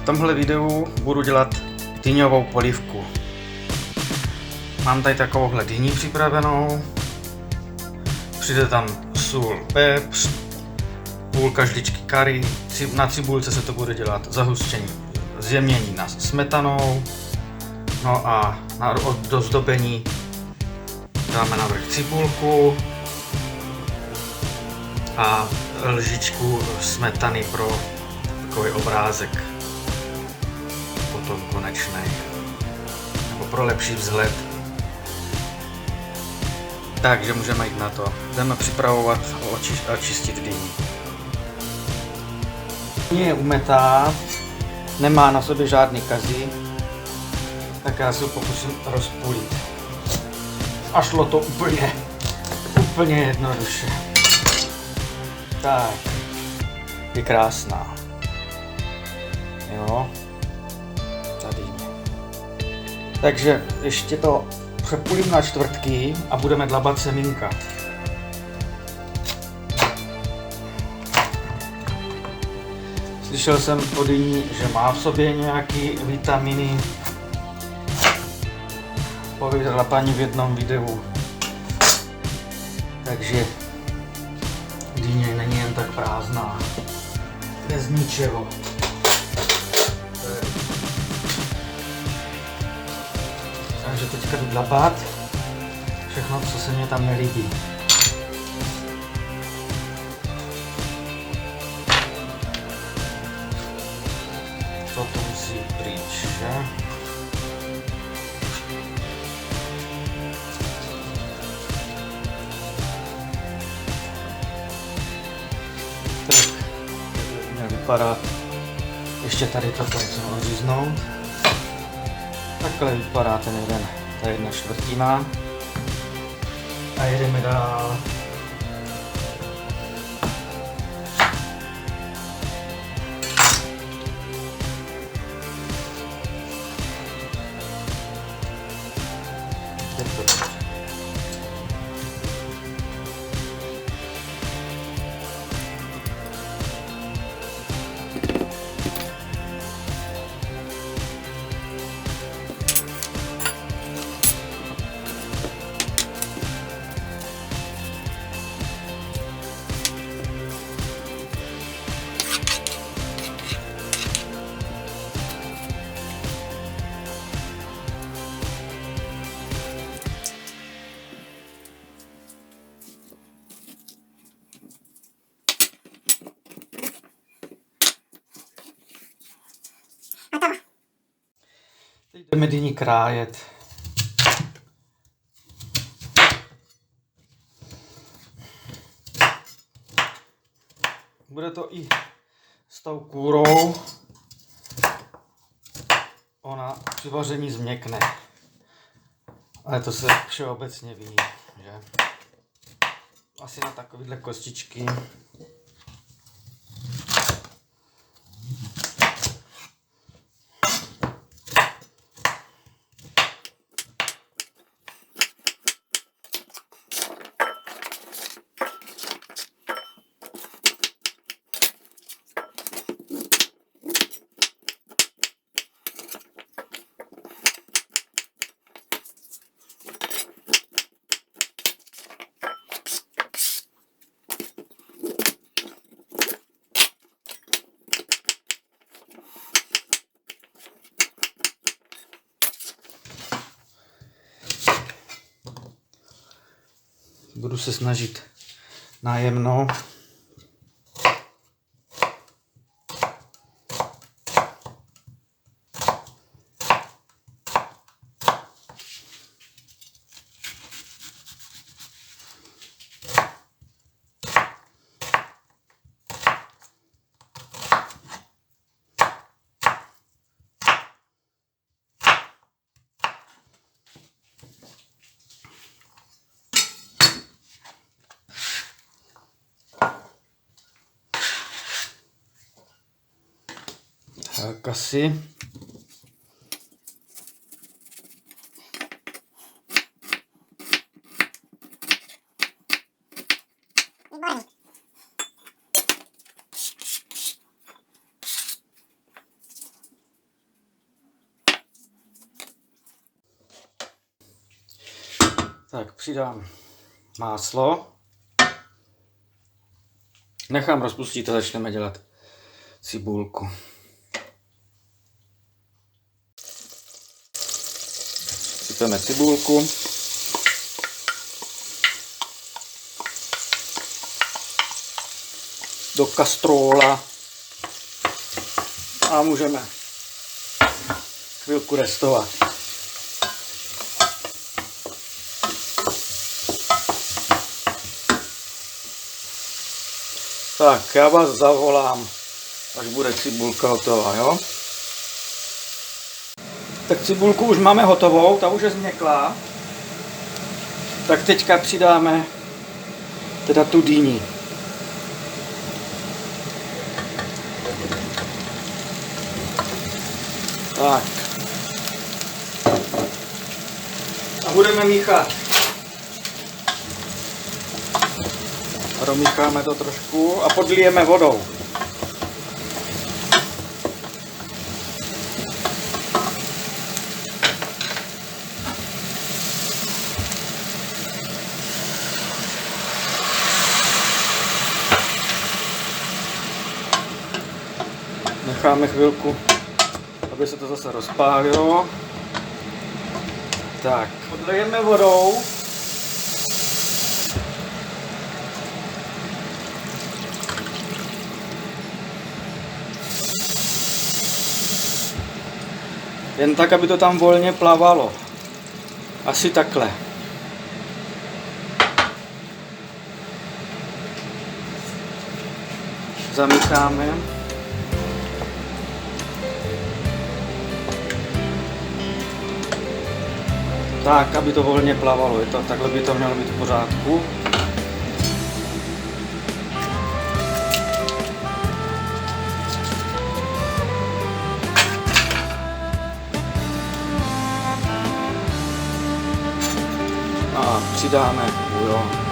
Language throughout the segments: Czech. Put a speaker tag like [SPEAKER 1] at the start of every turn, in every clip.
[SPEAKER 1] tomhle videu budu dělat dýňovou polívku. Mám tady takovouhle dýni připravenou. Přijde tam sůl, pepř, půlka žličky curry, na cibulce se to bude dělat zahustění, zjemnění na smetanou, no a na dozdobení dáme na vrch cibulku a lžičku smetany pro takový obrázek potom konečný, nebo pro lepší vzhled. Takže můžeme jít na to. Jdeme připravovat a čistit dýni. Dýně je umetá, nemá na sobě žádný kazy, tak já se ho pokusím rozpůlit. A šlo to úplně jednoduše. Tak, je krásná. Jo, tady. Takže ještě to přepůlím na čtvrtky a budeme dlabat semínka. Slyšel jsem o dýni, že má v sobě nějaké vitaminy. Pověděla paní v jednom videu. Takže dýně není jen tak prázdná. Bez ničeho. Takže teďka jdu dlabat všechno, co se mě tam nelíbí. To musí pryč, že? Tak, měl vypadat. Ještě tady toto musím odříznout. Takhle vypadá ten jeden, ta jedna čtvrtina. A jedeme dál. Teď jdeme dýni krájet. Bude to i s tou kůrou. Ona při vaření změkne. Ale to se všeobecně ví, že? Asi na takovýhle kostičky. Budu se snažit nájemno. Tak asi. Tak přidám máslo. Nechám rozpustit a začneme dělat cibulku. Sypeme cibulku. Do kastrola a můžeme chvilku restovat. Tak, já vás zavolám, až bude cibulka hotová, jo? Tak cibulku už máme hotovou, ta už je změklá. Tak teďka přidáme teda tu dýni. Tak. A budeme míchat. Romícháme to trošku a podlijeme vodou. Necháme chvilku, aby se to zase rozpálilo. Tak, podlijeme vodou. Jen tak, aby to tam volně plavalo. Asi takhle. Zamícháme. Tak, aby to volně plavalo. Takhle by to mělo být v pořádku. A přidáme bujon.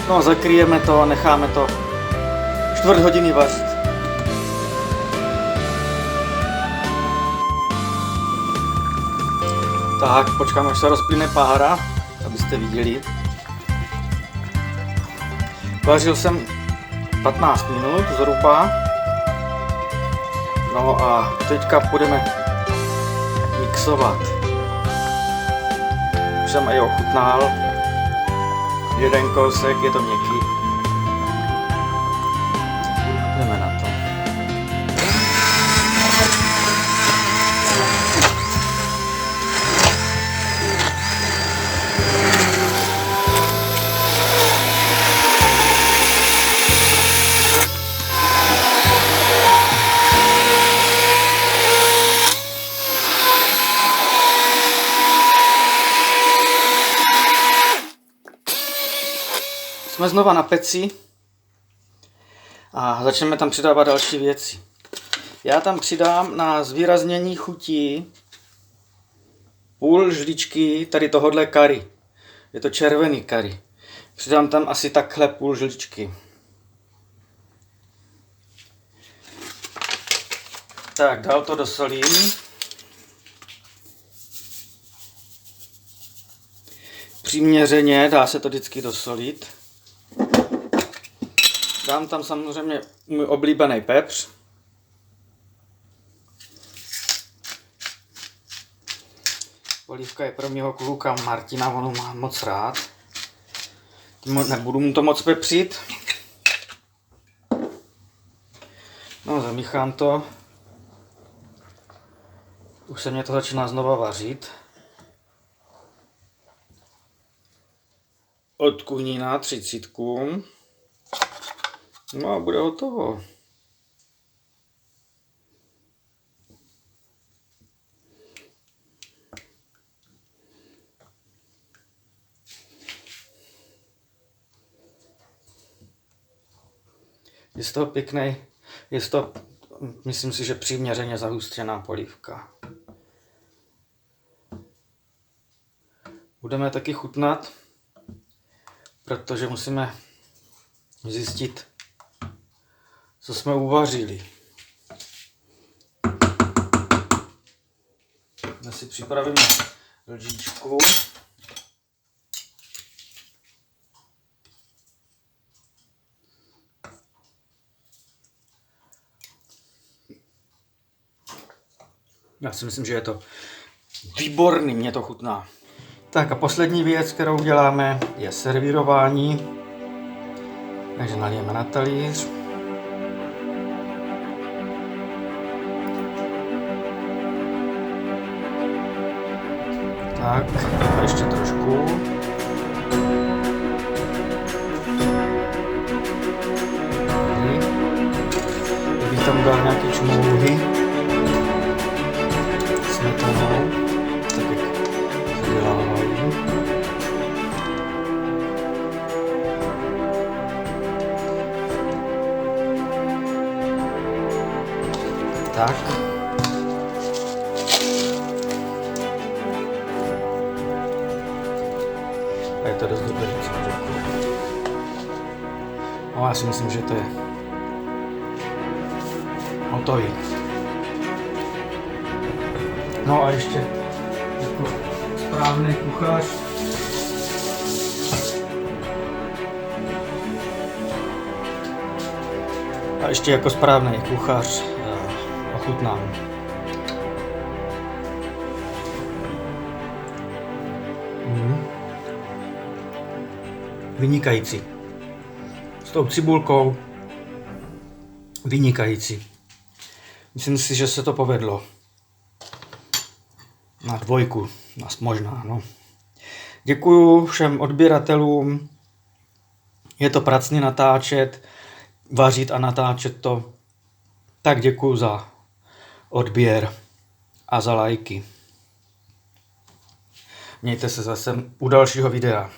[SPEAKER 1] No, zakryjeme to a necháme to 4 hodiny vařit. Tak, počkáme, až se rozplyne pára, abyste viděli. Vařil jsem 15 minut zhruba. No a teďka budeme mixovat. Už jsem i ochutnal. Jeden kousek, je to měkký. Jdeme na to. Jsme znova na peci a začneme tam přidávat další věci. Já tam přidám na zvýraznění chutí půl žličky tady tohohle curry. Je to červený curry. Přidám tam asi takhle půl žličky. Tak, dál to dosolím. Přiměřeně, dá se to vždycky dosolit. Dám tam samozřejmě můj oblíbený pepř. Olívka je pro mého kluka Martina, on ho má moc rád. Nebudu mu to moc pepřit. No, zamíchám to. Už se mě to začíná znova vařit. Odkuhní na 30. No a bude hotovo. Je z toho pěkný, je z toho, myslím si, že přiměřeně zahustřená polívka. Budeme taky chutnat, protože musíme zjistit, co jsme uvařili. Já si připravíme lžičku. Já si myslím, že je to výborný, mě to chutná. Tak a poslední věc, kterou děláme, je servírování. Takže nalijeme na talíř. Tak, a ještě trošku. Kdybych tam dal nějaké čmouhy smetanou, tak jak se dělávají. Tak. A je to dost dobré, co řeknu. No, já si myslím, že to je hotový. No a ještě jako správný kuchař ochutnám. Vynikající. S tou cibulkou vynikající. Myslím si, že se to povedlo. Na 2, možná, no. Děkuju všem odběratelům. Je to pracně natáčet, vařit a natáčet to. Tak děkuju za odběr a za lajky. Mějte se zase u dalšího videa.